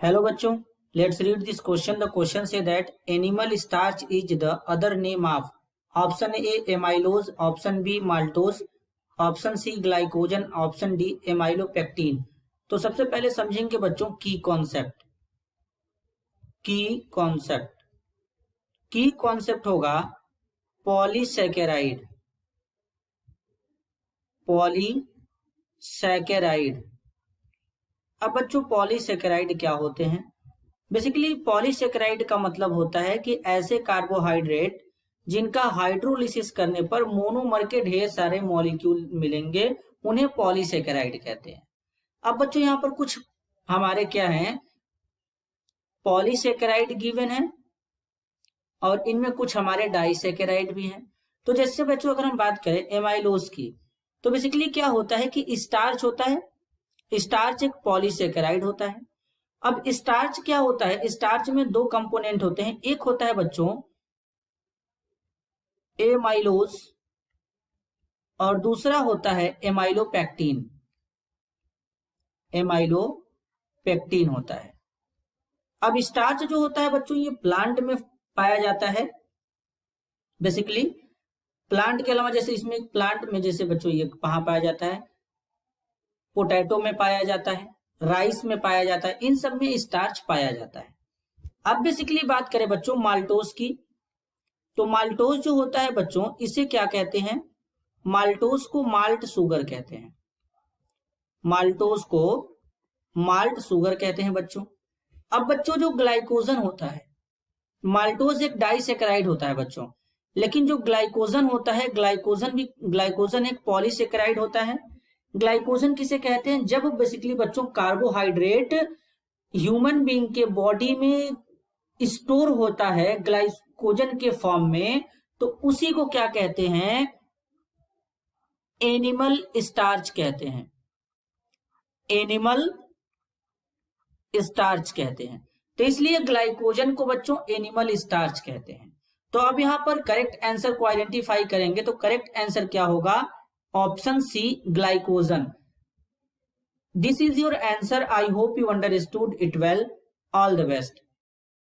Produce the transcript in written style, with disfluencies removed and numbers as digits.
Hello बच्चों, let's read this question. The question say that animal starch is the other name of option A amylose, option B maltose, option C glycogen, option D amylopectin. तो सबसे पहले समझेंगे बच्चों की concept होगा polysaccharide. अब बच्चों पॉलीसैकेराइड क्या होते हैं? बेसिकली पॉलीसैकेराइड का मतलब होता है कि ऐसे कार्बोहाइड्रेट जिनका हाइड्रोलिसिस करने पर मोनोमर के ढेर सारे मॉलिक्यूल मिलेंगे, उन्हें पॉलीसैकेराइड कहते हैं। अब बच्चों यहाँ पर कुछ हमारे क्या है, पॉलीसैकेराइड गिवन है और इनमें कुछ हमारे डाइसैकेराइड भी हैं। तो जैसे बच्चों अगर हम बात करें एमाइलोज की, तो बेसिकली क्या होता है कि स्टार्च होता है, स्टार्च एक पॉलीसैकेराइड होता है। अब स्टार्च क्या होता है, स्टार्च में दो कंपोनेंट होते हैं, एक होता है बच्चों एमाइलोज और दूसरा होता है एमाइलोपेक्टिन होता है। अब स्टार्च जो होता है बच्चों ये प्लांट में पाया जाता है, बेसिकली प्लांट के अलावा जैसे इसमें प्लांट में जैसे बच्चों ये कहां पाया जाता है, पोटैटो में पाया जाता है, राइस में पाया जाता है, इन सब में स्टार्च पाया जाता है। अब बेसिकली बात करें बच्चों माल्टोज की, तो माल्टोज जो होता है बच्चों इसे क्या कहते हैं, माल्टोज को माल्ट शुगर कहते हैं, माल्टोज को माल्ट शुगर कहते हैं बच्चों। अब बच्चों जो ग्लाइकोजन होता है, माल्टोज एक डाइसैकेराइड होता है बच्चों, लेकिन जो ग्लाइकोजन होता है, ग्लाइकोजन एक पॉलीसैकेराइड होता है। ग्लाइकोजन किसे कहते हैं, जब बेसिकली बच्चों कार्बोहाइड्रेट ह्यूमन बीइंग के बॉडी में स्टोर होता है ग्लाइकोजन के फॉर्म में, तो उसी को क्या कहते हैं, एनिमल स्टार्च कहते हैं, एनिमल स्टार्च कहते हैं। तो इसलिए ग्लाइकोजन को बच्चों एनिमल स्टार्च कहते हैं। तो अब यहां पर करेक्ट आंसर को आइडेंटिफाई करेंगे, तो करेक्ट आंसर क्या होगा, option C glycogen. This is your answer. I hope you understood it well. All the best.